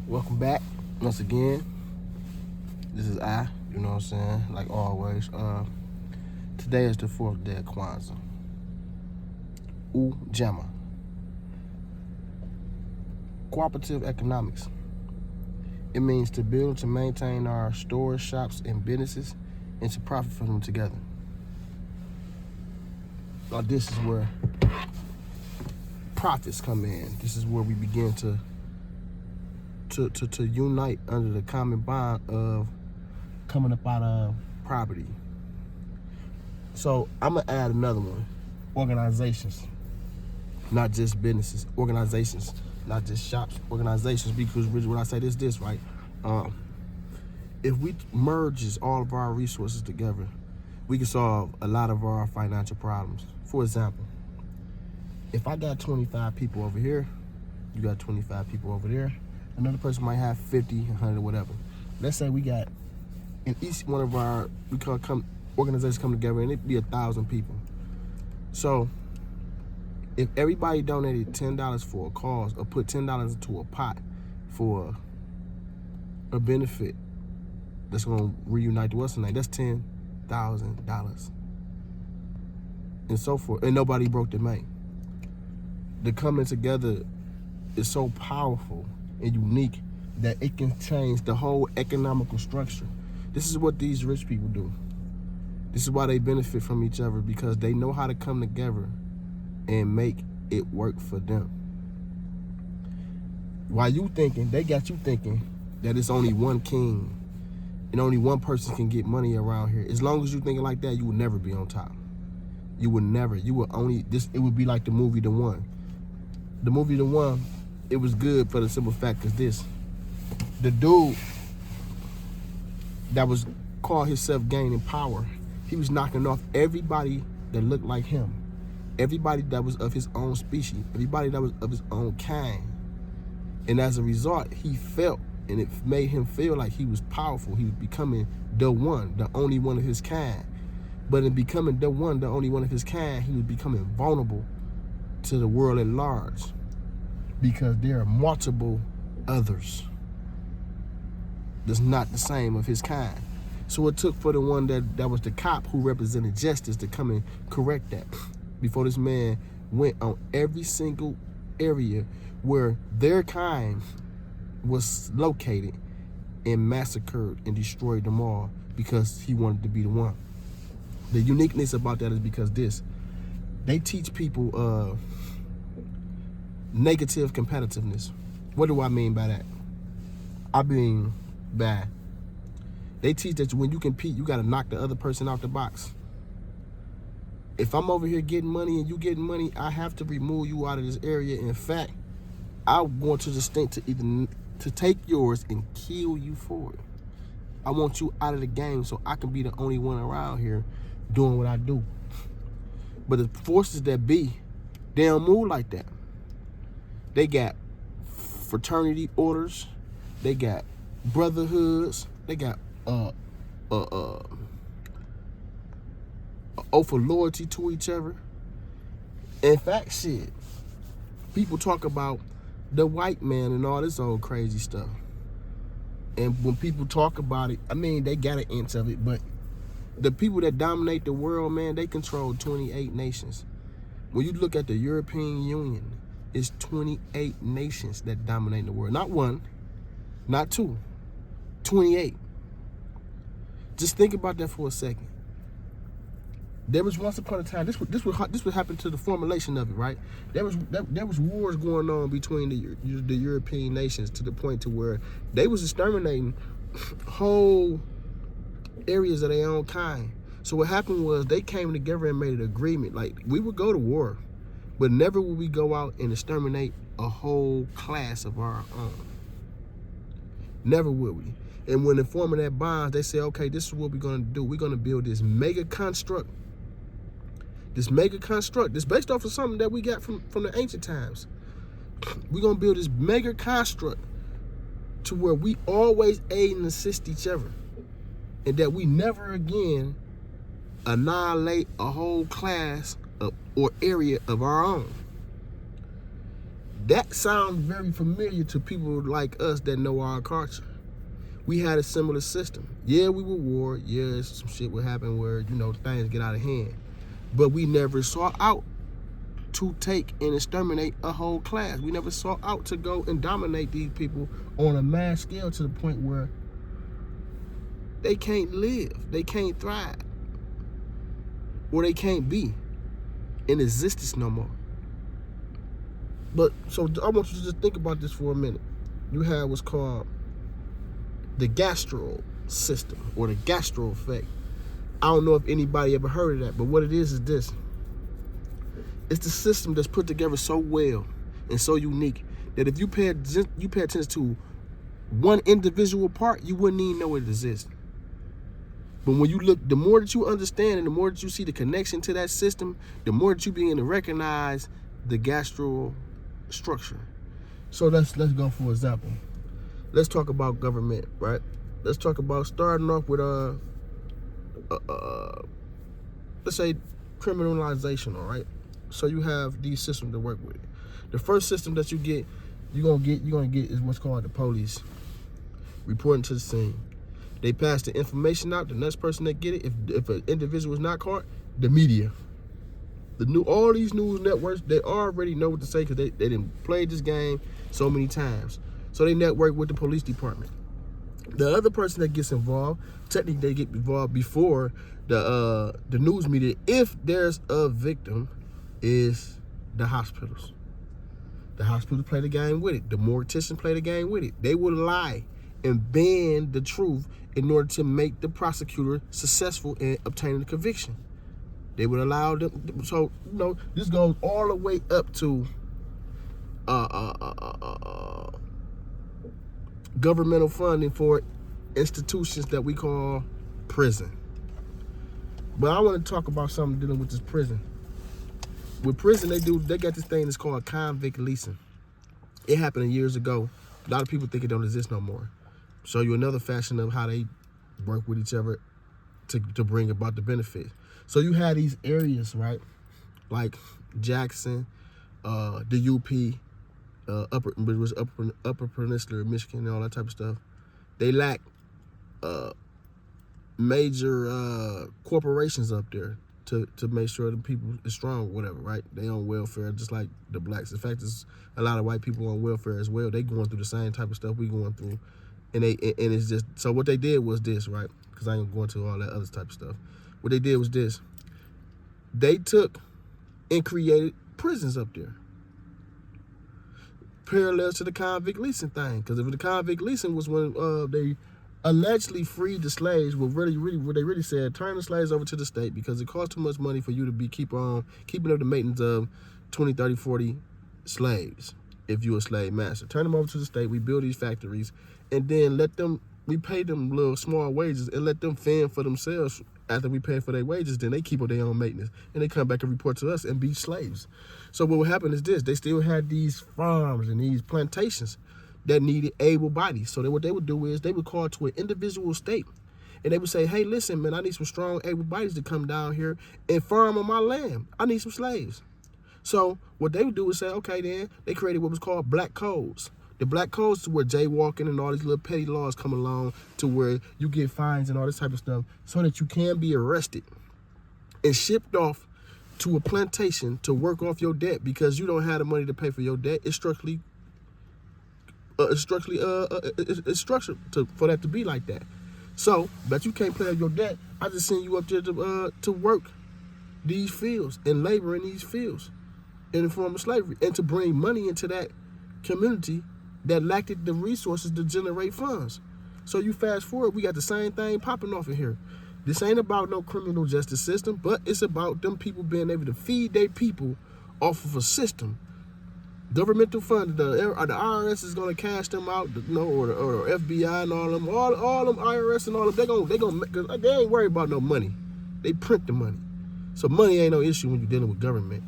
Welcome back once again. This is I, you know what I'm saying, like always. Today is the 4th day of Kwanzaa. Ujamaa. Cooperative economics. It means to build, to maintain our stores, shops, and businesses, and to profit from them together. Now this is where profits come in. This is where we begin to unite under the common bond of coming up out of poverty. So I'm gonna add another one: organizations, not just businesses. Organizations, not just shops. Organizations, because when I say this, right? If we merges all of our resources together, we can solve a lot of our financial problems. For example, if I got 25 people over here, you got 25 people over there, another person might have 50, 100, whatever. Let's say we got, in each one of our, organizations come together, and it'd be 1,000 people. So if everybody donated $10 for a cause, or put $10 into a pot for a benefit that's gonna reunite the Western Night, that's $10,000. And so forth. And nobody broke the bank. The coming together is so powerful and unique that it can change the whole economical structure. This is what these rich people do. This is why they benefit from each other, because they know how to come together and make it work for them. While you thinking, they got you thinking that it's only one king and only one person can get money around here. As long as you thinking like that, you will never be on top. You would never. You would only, it would be like the movie The One. The movie The One, it was good for the simple fact is the dude that was called himself gaining power, he was knocking off everybody that looked like him, everybody that was of his own species, everybody that was of his own kind. And as a result, he felt, and it made him feel like he was powerful. He was becoming the one, the only one of his kind. But in becoming the one, the only one of his kind, he was becoming vulnerable to the world at large, because there are multiple others that's not the same of his kind. So it took for the one that was the cop who represented justice to come and correct that, before this man went on every single area where their kind was located and massacred and destroyed them all, because he wanted to be the one. The uniqueness about that is because they teach people negative competitiveness. What do I mean by that? I mean by, they teach that when you compete, you got to knock the other person out the box. If I'm over here getting money and you getting money, I have to remove you out of this area. In fact, I want to the extent to take yours and kill you for it. I want you out of the game so I can be the only one around here doing what I do. But the forces that be, they don't move like that. They got fraternity orders, they got brotherhoods, they got oath of loyalty to each other. In fact, shit, people talk about the white man and all this old crazy stuff. And when people talk about it, I mean, they got an inch of it, but the people that dominate the world, man, they control 28 nations. When you look at the European Union, it's 28 nations that dominate the world. Not one, not two, 28. Just think about that for a second. There was once upon a time, this would happen to the formulation of it, right? There was wars going on between the European nations, to the point to where they was exterminating whole areas of their own kind. So what happened was they came together and made an agreement. Like, we would go to war, but never would we go out and exterminate a whole class of our own. Never would we. And when in forming that bond, they say, okay, this is what we're going to do. We're going to build this mega construct. This mega construct, this based off of something that we got from the ancient times. We're going to build this mega construct to where we always aid and assist each other, and that we never again annihilate a whole class or area of our own. That sounds very familiar to people like us that know our culture. We had a similar system. Yeah, we were war. Yeah, some shit would happen where, things get out of hand. But we never sought out to take and exterminate a whole class. We never sought out to go and dominate these people on a mass scale to the point where they can't live, they can't thrive, or they can't be in existence no more. But, so I want you to just think about this for a minute. You have what's called the gastro system, or the gastro effect. I don't know if anybody ever heard of that, but what it is this. It's the system that's put together so well and so unique that if you pay attention to one individual part, you wouldn't even know it exists. But when you look, the more that you understand and the more that you see the connection to that system, the more that you begin to recognize the gastro structure. So let's go for example. Let's talk about government, right? Let's talk about starting off with let's say criminalization, all right? So you have these systems to work with. The first system that you're gonna get is what's called the police reporting to the scene. They pass the information out. The next person that get it, if an individual is not caught, the media, all these news networks, they already know what to say because they didn't play this game so many times. So they network with the police department. The other person that gets involved, technically they get involved before the news media, if there's a victim, is the hospitals. The hospitals play the game with it. The morticians play the game with it. They will lie and bend the truth in order to make the prosecutor successful in obtaining the conviction. They would allow them. So this goes all the way up to governmental funding for institutions that we call prison. But I want to talk about something dealing with this prison. With prison, they got this thing that's called convict leasing. It happened years ago. A lot of people think it don't exist no more. Show you another fashion of how they work with each other to bring about the benefits. So you had these areas, right? Like Jackson, the UP, Upper Peninsula, Michigan, and all that type of stuff. They lack major corporations up there to make sure the people is strong, whatever, right? They on welfare just like the blacks. In fact, there's a lot of white people on welfare as well. They going through the same type of stuff we going through. And it's just, so what they did was this, right? Because I ain't going to all that other type of stuff. What they did was this. They took and created prisons up there, parallel to the convict leasing thing. Because if the convict leasing was when they allegedly freed the slaves, what they really said, turn the slaves over to the state because it costs too much money for you to keeping up the maintenance of 20, 30, 40 slaves if you're a slave master. Turn them over to the state, we build these factories, and then we pay them little small wages and let them fend for themselves. After we pay for their wages, then they keep up their own maintenance. And they come back and report to us and be slaves. So what would happen is this. They still had these farms and these plantations that needed able bodies. So what they would do is they would call to an individual state. And they would say, hey, listen, man, I need some strong able bodies to come down here and farm on my land. I need some slaves. So what they would do is say, okay, then they created what was called black codes. The black codes is where jaywalking and all these little petty laws come along to where you get fines and all this type of stuff so that you can be arrested and shipped off to a plantation to work off your debt because you don't have the money to pay for your debt. It's structured for that to be like that. So, but you can't pay off your debt. I just send you up there to work these fields and labor in these fields in the form of slavery and to bring money into that community that lacked the resources to generate funds. So you fast forward, we got the same thing popping off in here. This ain't about no criminal justice system, but it's about them people being able to feed their people off of a system. Governmental funded, the IRS is gonna cash them out, or the FBI and all them IRS and all them. They gonna they ain't worried about no money. They print the money, so money ain't no issue when you're dealing with government.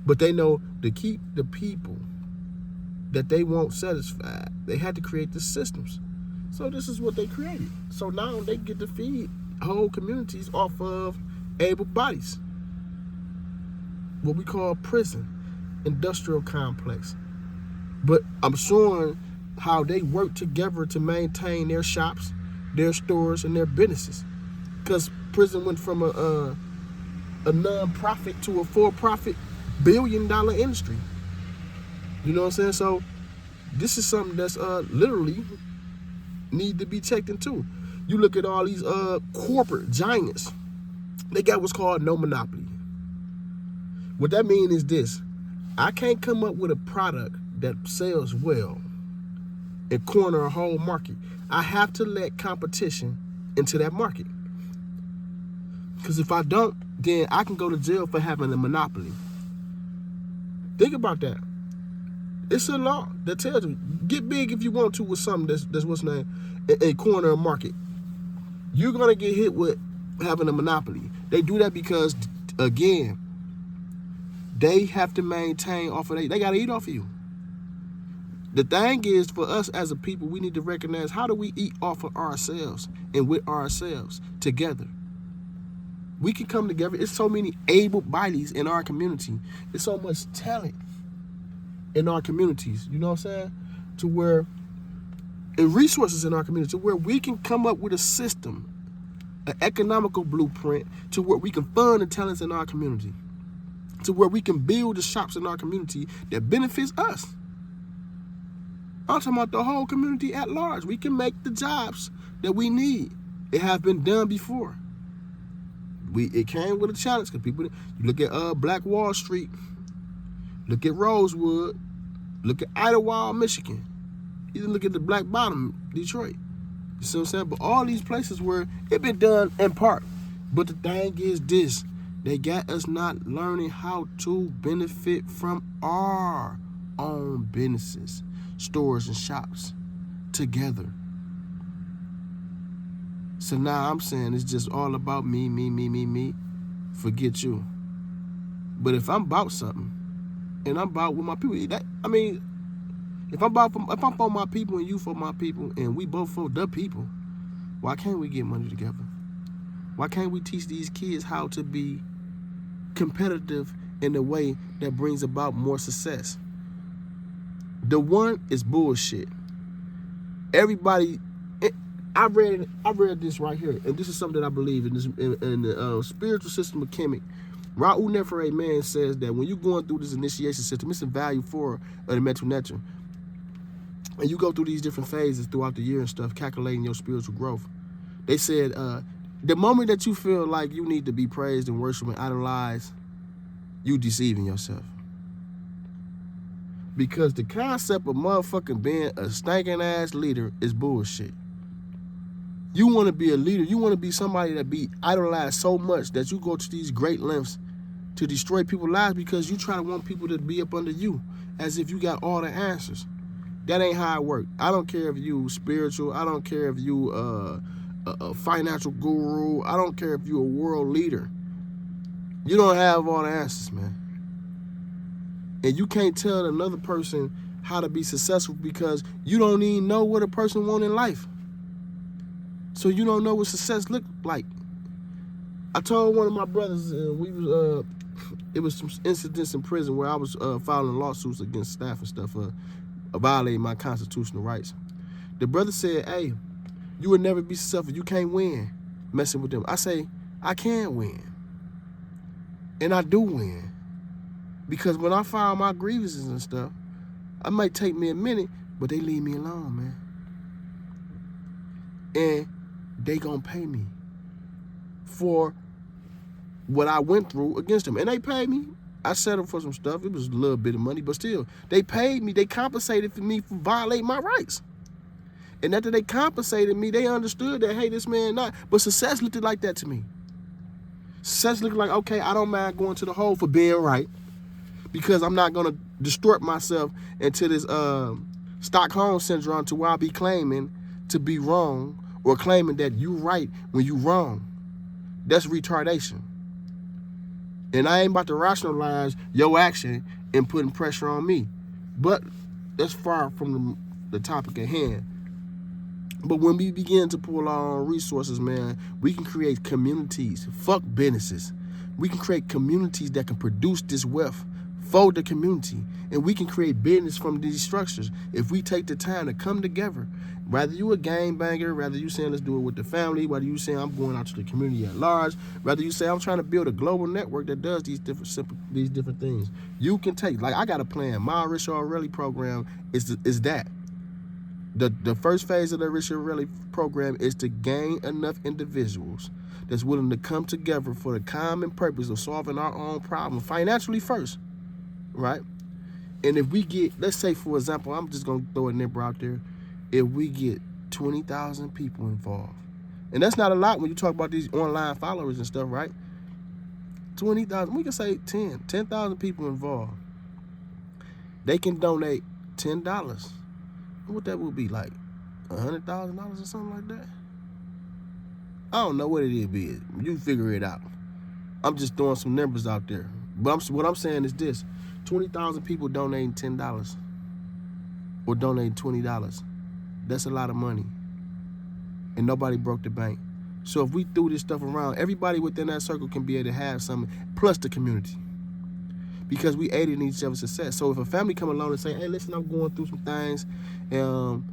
But they know to keep the people that they won't satisfy, they had to create the systems. So this is what they created. So now they get to feed whole communities off of able bodies. What we call prison, industrial complex. But I'm showing how they work together to maintain their shops, their stores, and their businesses. Because prison went from a non-profit to a for-profit billion-dollar industry. You know what I'm saying? So this is something that's literally need to be checked into. You look at all these corporate giants, they got what's called no monopoly. What that means is this: I can't come up with a product that sells well and corner a whole market. I have to let competition into that market. Because if I don't, then I can go to jail for having a monopoly. Think about that. It's a law that tells you, get big if you want to with something that's what's name, a corner of market. You're going to get hit with having a monopoly. They do that because, again, they have to maintain off of they got to eat off of you. The thing is, for us as a people, we need to recognize, how do we eat off of ourselves and with ourselves together? We can come together. It's so many able bodies in our community. It's so much talent in our communities, you know what I'm saying? To where, and resources in our community, to where we can come up with a system, an economical blueprint, to where we can fund the talents in our community, to where we can build the shops in our community that benefits us. I'm talking about the whole community at large. We can make the jobs that we need. It has been done before. It came with a challenge, because people, you look at Black Wall Street, look at Rosewood, look at Idlewild, Michigan, even look at the Black Bottom, Detroit. You see what I'm saying? But all these places where it been done in part. But the thing is this: they got us not learning how to benefit from our own businesses, stores, and shops together. So now I'm saying it's just all about me, forget you. But if I'm about something, and I'm about with my people, if I'm for my people and you for my people, and we both for the people, why can't we get money together? Why can't we teach these kids how to be competitive in a way that brings about more success? The one is bullshit. Everybody, I read this right here, and this is something that I believe in. This in the spiritual system of Kemet. Raul Nefere man says that when you're going through this initiation system, it's in value 4 of the mental nature, and you go through these different phases throughout the year and stuff, calculating your spiritual growth. They said the moment that you feel like you need to be praised and worshiped and idolized, you deceiving yourself. Because the concept of motherfucking being a stinking ass leader is bullshit. You want to be a leader. You want to be somebody that be idolized so much that you go to these great lengths to destroy people's lives, because you try to want people to be up under you as if you got all the answers. That ain't how it works. I don't care if you spiritual. I don't care if you a financial guru. I don't care if you a world leader. You don't have all the answers, man. And you can't tell another person how to be successful, because you don't even know what a person wants in life. So you don't know what success look like. I told one of my brothers, it was some incidents in prison where I was filing lawsuits against staff and stuff, violating my constitutional rights. The brother said, "Hey, you would never be successful. You can't win messing with them." I say, I can win. And I do win. Because when I file my grievances and stuff, it might take me a minute, but they leave me alone, man. And they gonna pay me for what I went through against them. And they paid me. I settled for some stuff. It was a little bit of money, but still, they paid me. They compensated for me for violating my rights. And after they compensated me, they understood that, hey, this man not. But success looked like that to me. Success looked like, okay, I don't mind going to the hole for being right, because I'm not going to distort myself into this Stockholm syndrome to where I'll be claiming to be wrong, or claiming that you right when you wrong. That's retardation. And I ain't about to rationalize your action and putting pressure on me. But that's far from the topic at hand. But when we begin to pull our own resources, man, we can create communities. Fuck businesses. We can create communities that can produce this wealth for the community. And we can create business from these structures if we take the time to come together. Whether you a gangbanger, whether you saying let's do it with the family, whether you saying I'm going out to the community at large, whether you say I'm trying to build a global network that does these different things. You can take, like, I got a plan. My Rich O'Reilly program is that. The first phase of the Rich O'Reilly program is to gain enough individuals that's willing to come together for the common purpose of solving our own problems financially first, right? And if we get, let's say, for example, I'm just going to throw a number out there, if we get 20,000 people involved, and that's not a lot when you talk about these online followers and stuff, right? 20,000, we can say 10,000 people involved. They can donate $10. What that would be, like $100,000 or something like that? I don't know what it is, big. You figure it out. I'm just throwing some numbers out there. But what I'm saying is this: 20,000 people donating $10 or donating $20. That's a lot of money. And nobody broke the bank. So if we threw this stuff around, everybody within that circle can be able to have something, plus the community. Because we aided in each other's success. So if a family come along and say, hey, listen, I'm going through some things, I'm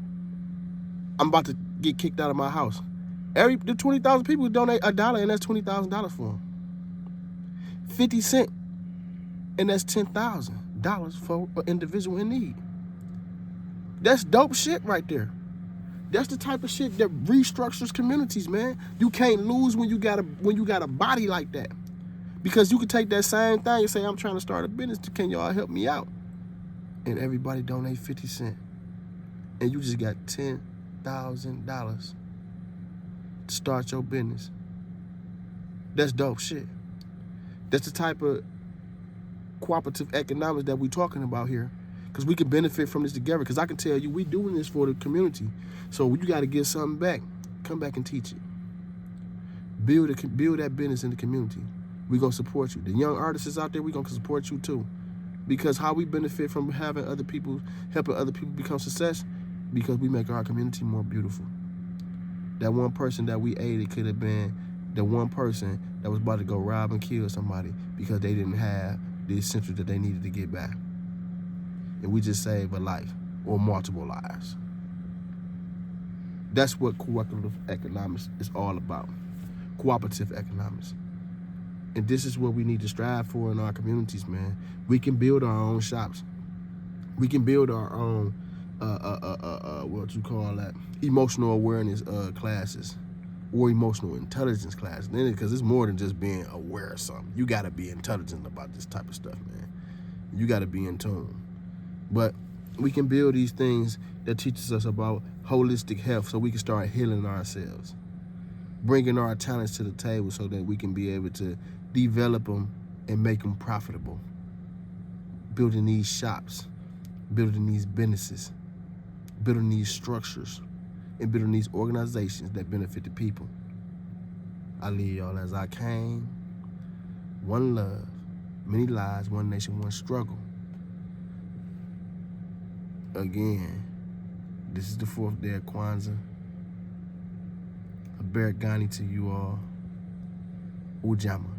about to get kicked out of my house. The 20,000 people donate $1, and that's $20,000 for them. 50 cents, and that's $10,000 for an individual in need. That's dope shit right there. That's the type of shit that restructures communities, man. You can't lose when you got a body like that. Because you can take that same thing and say, I'm trying to start a business. Can y'all help me out? And everybody donate 50 cents. And you just got $10,000 to start your business. That's dope shit. That's the type of cooperative economics that we're talking about here. Because we can benefit from this together. Because I can tell you, we doing this for the community. So you got to get something back. Come back and teach it. Build that business in the community. We're going to support you. The young artists out there, we're going to support you too. Because how we benefit from having helping other people become success, because we make our community more beautiful. That one person that we aided could have been the one person that was about to go rob and kill somebody because they didn't have the essentials that they needed to get back. And we just saved a life or multiple lives. That's what cooperative economics is all about. Cooperative economics. And this is what we need to strive for in our communities, man. We can build our own shops. We can build our own, emotional awareness classes or emotional intelligence classes. Because it's more than just being aware of something. You got to be intelligent about this type of stuff, man. You got to be in tune. But we can build these things that teaches us about holistic health so we can start healing ourselves. Bringing our talents to the table so that we can be able to develop them and make them profitable. Building these shops, building these businesses, building these structures, and building these organizations that benefit the people. I leave y'all as I came. One love, many lives, one nation, one struggle. Again, this is the 4th day of Kwanzaa. A Barrett Ghani to you all. Ujama.